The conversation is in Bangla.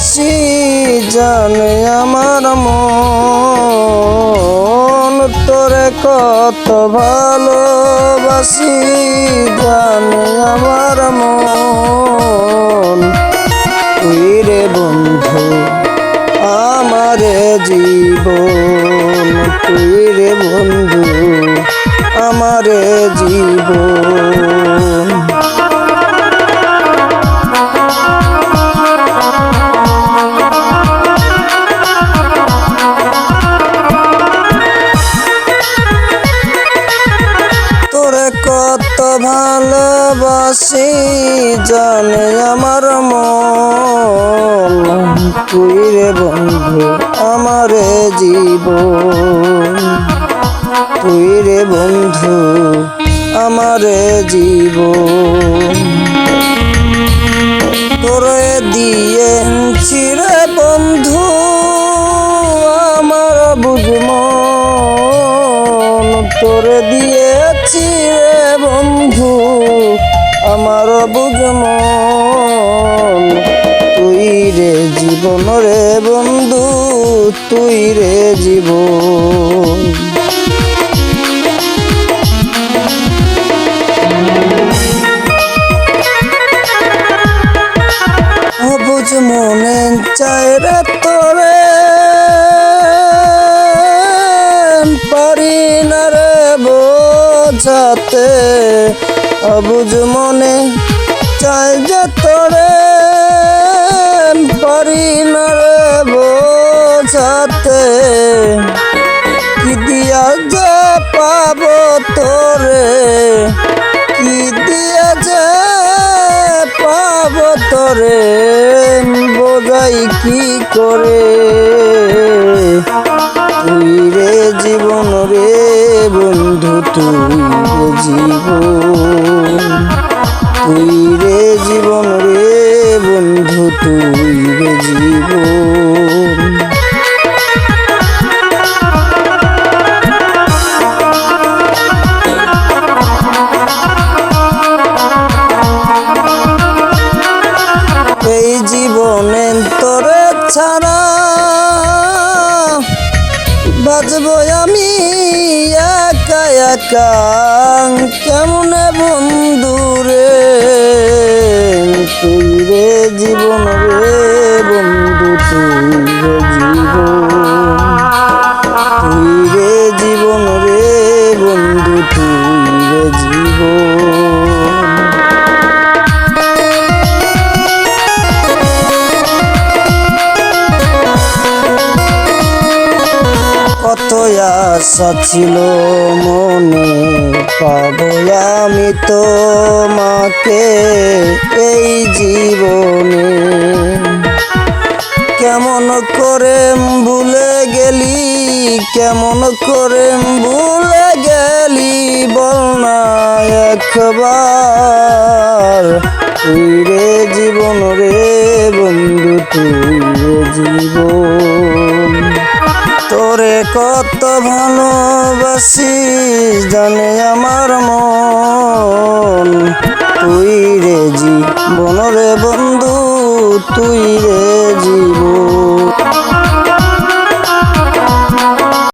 ভালোবাসি জানে আমার মন, তোরে কত ভালোবাসি জানে আমার মন। তুই রে বন্ধু আমারে জীবন, তুই রে বন্ধু আমারে জীবন। কত ভালোবাসি জানে আমার মন, তুই রে বন্ধু আমারে জীবন, তুই রে বন্ধু আমারে জীবন। তোরে দিয়েছি রে বন্ধু আমার বুঝমন, তোরে দিয়েছি রে বন্ধু আমার বুঝমন। তুই রে জীবন রে বন্ধু, তুই রে জীবন। বুঝ মনে চায় রে তোরে পারি না রে বোঝাতে, অবুঝ মনে চায় যে তোরে পারি না রে বোঝাতে। কি দিয়া যে পাবো তোরে, কি দিয়া যে পাবো তোরে বোঝাই কি করে। তুই রে জীবন রে বন্ধু, তুই রে জীবন, তুই রে জীবন রে বন্ধু, তুই রে জীবন। এই জীবনে তোরে ছাড়া বাজবো আমি একা একা কেমনে বন্ধু রে। তুই রে জীবন রে বন্ধু, তুই রে জীবন, তুই রে জীবন রে বন্ধু, তুই রে জীবন। কত আশা ছিল মনে পাবো আমি তোমাকে এই জীবনে। কেমন করে ভুলে গেলি, কেমন করে ভুলে গেলি বল না একবার। তুই রে জীবন রে বন্ধু, তুই রে জীবন। তোরে কত ভালোবাসি জানে আমার মন, তুই রে জীবন রে বন্ধু, তুই